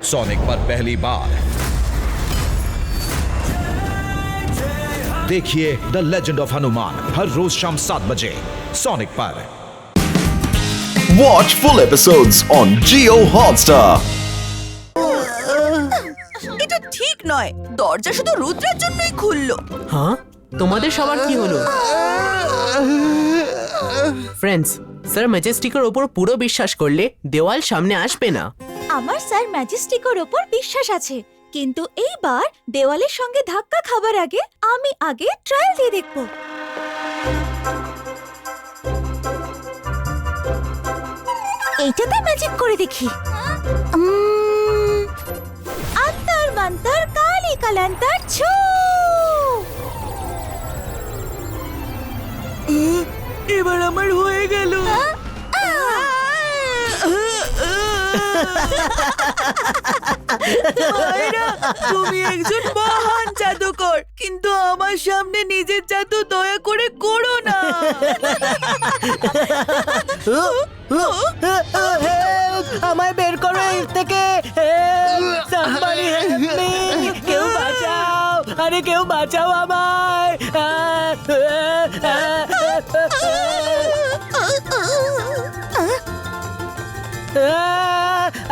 Sonic पर पहली बार देखिए द लेजेंड ऑफ हनुमान हर रोज शाम 7 बजे सोनिक पर। Watch full episodes on Jio Hotstar. এটা ঠিক নয়, দরজা শুধু রুদ্রের জন্যই খুললো। হ্যাঁ, তোমাদের সবার কি হলো? ফ্রেন্ডস, স্যার ম্যাজেস্টিকের ওপর পুরো বিশ্বাস করলে দেওয়াল সামনে আসবে না। আমার স্যার ম্যাজেস্টিকের ওপর বিশ্বাস আছে, কিন্তু এইবার দেওয়ালের সঙ্গে ধাক্কা খাবার আগে আমি আগে ট্রায়াল দিয়ে দেখব। এইটাতে ম্যাজিক করে দেখি। আন্তর মন্তর কালি কালান্তর ছু। এবার আমার হয়ে গেল। মায়েরা, তুমি একজন মহান জাদুকর, কিন্তু আমার সামনে নিজের জাদু দয়া করে করো না। আমায় বের করো এর থেকে। Somebody help me! কেউ বাঁচাও, আরে কেউ বাঁচাও আমায়।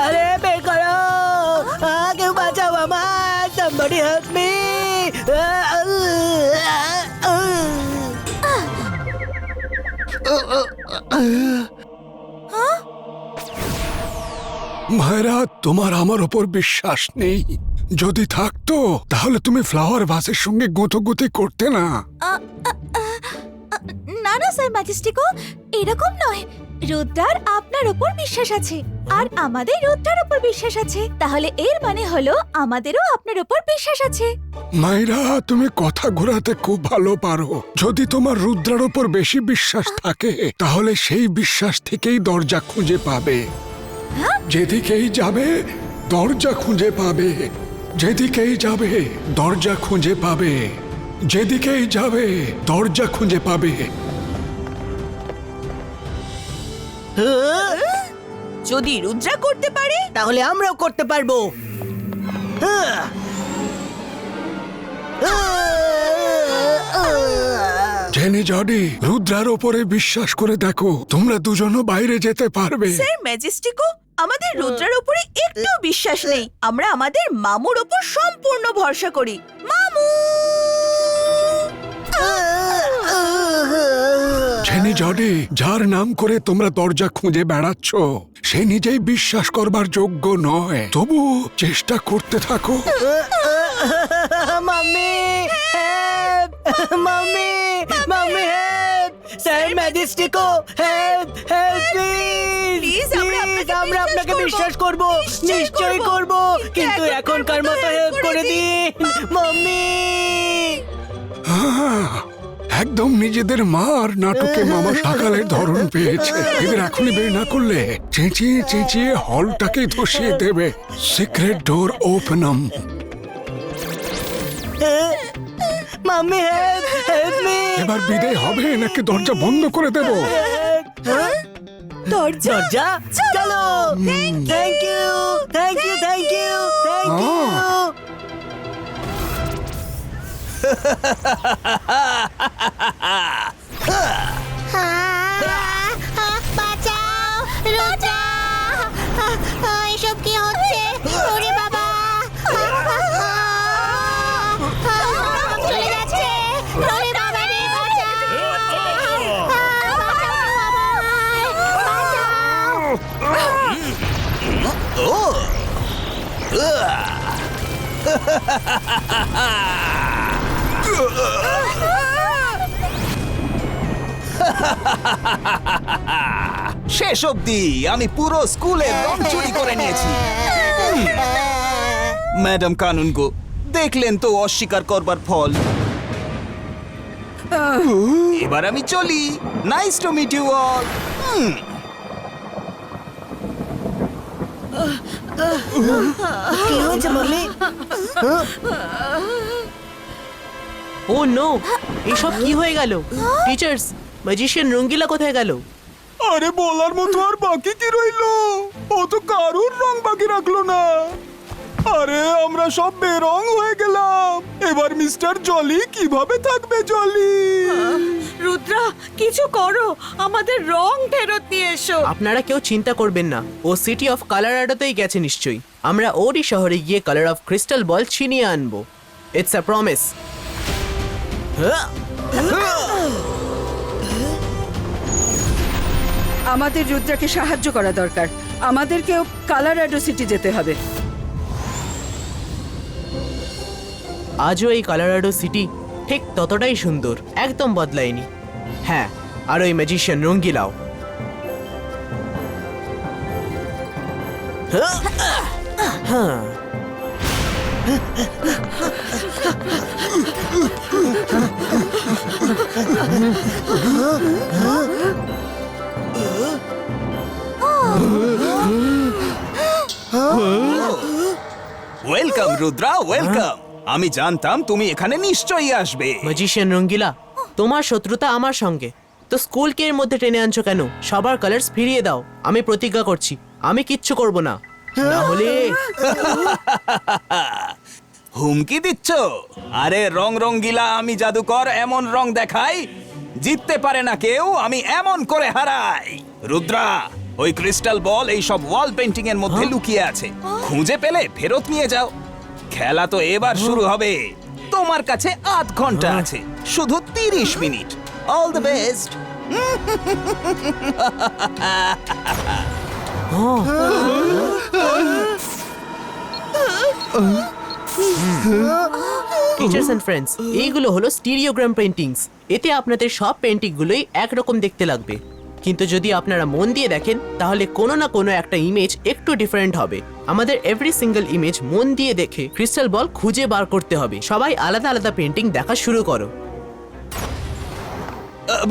আরে বের করো, কেউ বাঁচাও আমায়। Somebody help me! মায়েরা, তোমার আমার ওপর বিশ্বাস নেই। যদি থাকতো তাহলে তুমি ফ্লাওয়ার ভাসের সঙ্গে গুঁতোগুঁতি করতে না। না না স্যার ম্যাজেস্টিকো, এরকম নয়। রুদ্রার আপনার ওপর বিশ্বাস আছে আর আমাদের রুদ্রার ওপর বিশ্বাস আছে, তাহলে এর মানে হলো আমাদেরও আপনার ওপর বিশ্বাস আছে। মায়েরা, তুমি কথা ঘোরাতে খুব ভালো পারো। যদি তোমার রুদ্রার ওপর বেশি বিশ্বাস থাকে তাহলে সেই বিশ্বাস থেকেই দরজা খুঁজে পাবে। যেদিকেই যাবে দরজা খুঁজে পাবে, যেদিকেই যাবে দরজা খুঁজে পাবে, যেদিকেই যাবে দরজা খুঁজে পাবে। যদি রুদ্রা করতে পারে, তাহলে আমরাও করতে পারবো। জেনি জডি, রুদ্রার ওপরে বিশ্বাস করে দেখো, তোমরা দুজনও বাইরে যেতে পারবে। স্যার ম্যাজেস্টিকো, আমাদের রুদ্রার উপরে একটু বিশ্বাস নেই। আমরা আমাদের মামুর উপর সম্পূর্ণ ভরসা করি। মামু! জেনি জডি, যার নাম করে তোমরা দরজা খুঁজে বেড়াচ্ছ সে নিজেই বিশ্বাস করবার যোগ্য নয়, তবু চেষ্টা করতে থাকো। Mummy help! Mummy, mummy help! Sir ম্যাজেস্টিকো হেল্প, হেল্প প্লিজ! আমরা আপনাকে বিশ্বাস করব, নিশ্চয়ই করব, কিন্তু এখনকার মতো হেল্প করে দিন মাম্মি। একদম নিজেদের মা আর নাটকে মামা সকালের ধরন পেয়েছে। এদের এখনই বের না করলে চেঁচিয়ে চেঁচিয়ে হলটাকে ধসিয়ে দেবে। সিক্রেট ডোর ওপেনম। Mummy help, help me! এবার বিদায় হবে নাকি দরজা বন্ধ করে দেব? দরজা? দরজা চলো! Thank you, thank you, thank you, thank you! বাঁচাও রুদ্রা! এসব কি হচ্ছে? ওরে বাবা, চলে যাচ্ছে। ওরে বাবা রে, বাঁচাও! শেষ অবধি আমি পুরো স্কুলের রং চুরি করে নিয়েছি। ম্যাডাম কানুনগো, দেখলেন তো অস্বীকার করবার ফল। এবার আমি চলি। Nice to meet you all. কি হয়েছে মুরলি? ও নো, এসব কি হয়ে গেল? টিচার্স, ম্যাজিশিয়ান রঙ্গিলা কোথায় গেল? আরে বলার মতো আর বাকি কি রইলো? ও তো কারুর রং বাকি রাখলো না। আরে আমরা সব বেরং হয়ে গেলাম। এবার মিস্টার জলি কিভাবে থাকবে জলি? রুদ্রা কিছু করো, আমাদের রং ফেরত নিয়ে এসো। আপনারা কেউ চিন্তা করবেন না, ও সিটি অফ কালারাডোতেই গেছে নিশ্চয়ই। আমরা ওরই শহরে গিয়ে কালার অফ ক্রিস্টাল বল ছিনিয়ে আনবো। It's a promise. আমাদের রুদ্রাকে সাহায্য করা দরকার। আমাদেরকেও কালারাডো সিটি যেতে হবে। আজও এই কালারাডো সিটি ঠিক ততটাই সুন্দর, একদম বদলায়নি। হ্যাঁ, আর ওই ম্যাজিশিয়ান রঙ্গিলাও। হ্যাঁ, ওয়েলকাম রুদ্রা, ওয়েলকাম। আমি জানতাম তুমি এখানে নিশ্চয়ই আসবে। ম্যাজিশিয়ান রঙ্গিলা, তোমার শত্রুতা আমার সঙ্গে, তো স্কুলকে এর মধ্যে টেনে আনছো কেন? সবার কালার্স ফিরিয়ে দাও। আমি প্রতিজ্ঞা করছি আমি কিচ্ছু করব না, না হলে। হুমকি দিচ্ছ? আরে রং রঙ্গিলা, আমি জাদুকর, এমন রং দেখাই জিততে পারে না কেউ, আমি এমন করে হারাই। রুদ্রা, ওই ক্রিস্টাল বল এই সব ওয়াল পেন্টিং এর মধ্যে লুকিয়ে আছে, খুঁজে পেলে ফেরত নিয়ে যাও। খেলা তো এবার শুরু হবে, তোমার কাছে 8 ঘন্টা আছে, শুধু 30 minute. All the best. Teachers and friends, এইগুলো হলো স্টিরিওগ্রাম পেন্টিংস। এতে আপনাদের সব পেন্টিংগুলোই একরকম দেখতে লাগবে, কিন্তু যদি আপনারা মন দিয়ে দেখেন তাহলে কোনো না কোনো একটা ইমেজ একটু ডিফারেন্ট হবে। আমাদের এভরি সিঙ্গেল ইমেজ মন দিয়ে দেখে ক্রিস্টাল বল খুঁজে বার করতে হবে। সবাই আলাদা আলাদা পেন্টিং দেখা শুরু করো।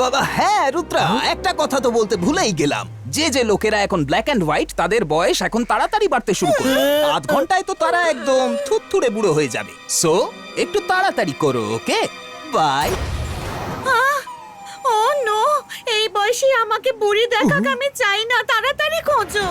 বাবা হ্যাঁ রুদ্রা, একটা কথা তো বলতে ভুলেই গেলাম। যে যে লোকেরা এখন ব্ল্যাক এন্ড হোয়াইট, তাদের বয়স এখন তাড়াতাড়ি বাড়তে শুরু করবে। 8 ঘন্টায় তো তারা একদম থুতথুড়ে বুড়ো হয়ে যাবে। সো একটু তাড়াতাড়ি করো, ওকে? বাই। ও নো, এই বয়সে আমাকে বুড়ি দেখাক আমি চাই না, তাড়াতাড়ি খোঁজো।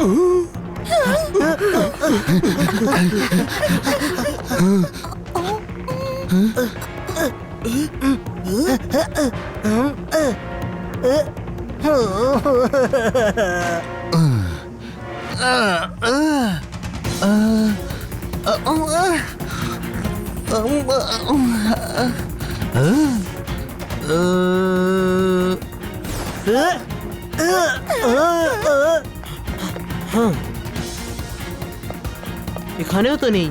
এখানেও তো নেই।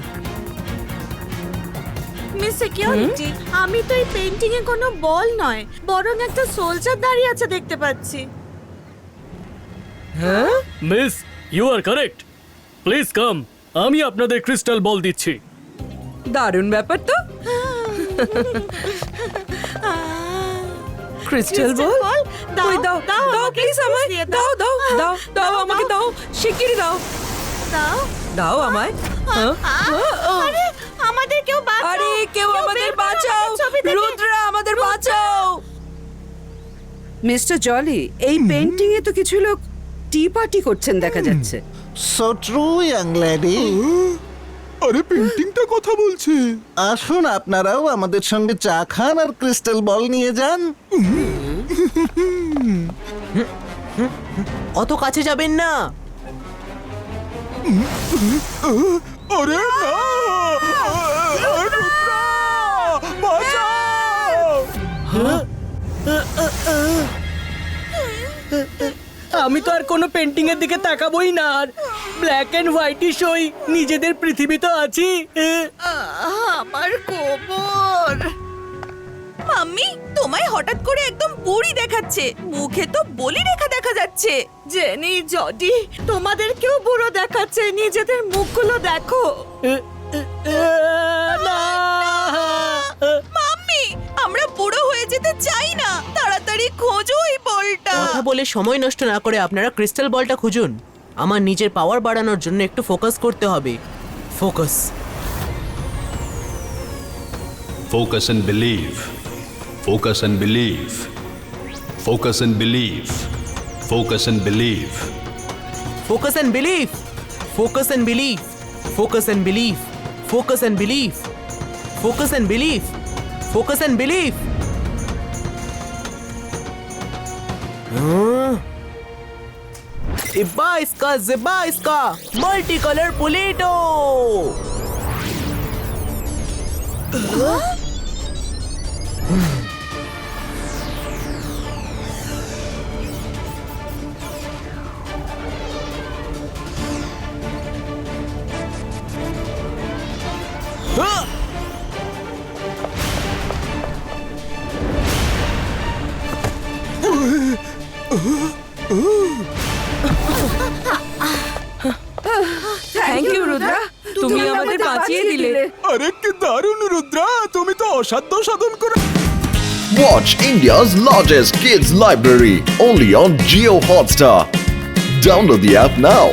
মিস সিকিউরিটি, আমি তো এই পেইন্টিং এ কোনো বল নয়, বরং একটা সোলজার দাঁড়িয়ে আছে দেখতে পাচ্ছি। Miss, you are correct. Please come, আমি আপনাদের ক্রিস্টাল বল দিচ্ছি। দারুণ ব্যাপার তো। ক্রিস্টাল বল, দাও দাও দাও দাও প্লিজ আমায় দাও দাও দাও দাও আমাকে দাও, শিগগিরই দাও দাও দাও আমায়। আরে আমাদের কেউ বাঁচাও, আরে কেউ আমাদের বাঁচাও, রুদ্রা আমাদের বাঁচাও। মিস্টার জলি, এই পেইন্টিং এ তো কিছু লোক টি পার্টি করছেন দেখা যাচ্ছে। So true, young lady. আরে পেন্টিংটা কথা বলছে। আসুন আপনারাও আমাদের সঙ্গে চা খান আর ক্রিস্টাল বল নিয়ে যান। অত কাছে যাবেন না। আরে না, রুদ্রা, বাঁচাও। আমি তো আর কোনো পেন্টিং এর দিকে তাকাবোই না, আর ব্ল্যাক এন্ড হোয়াইটিশ ওই নিজেদের পৃথিবী তো আছি। আমার কোমর। মাম্মি, তোমায় হঠাৎ করে একদম বুড়ি দেখাচ্ছে, মুখে তো বলি রেখা দেখা যাচ্ছে। জেনি, জডি, তোমাদেরকেও বুড়ো দেখাচ্ছে, নিজেদের মুখগুলো দেখো। মাম্মি, আমরা বুড়ো হয়ে যেতে চাই না, তাড়াতাড়ি খোঁজো এই বলটা। কথা বলে সময় নষ্ট না করে আপনারা ক্রিস্টাল বলটা খুঁজুন। আমার নিজের পাওয়ার বাড়ানোর জন্য একটু ফোকাস করতে হবে। Focus. Focus and believe. Focus and believe. Focus and believe. Focus and believe. Focus and believe. Focus and believe. Focus and believe. Focus and believe, focus and believe, focus and believe. इब्बा इसका जिब्बा इसका multi colour पुलेटो। Thank you Rudra, তুমি আমাদের বাঁচিয়ে দিলে। আরে কি দারুণ রুদ্রা, তুমি তো অসাধ্য সাধন করে। Watch India's largest kids library only on Geo Hotstar. Download the app now.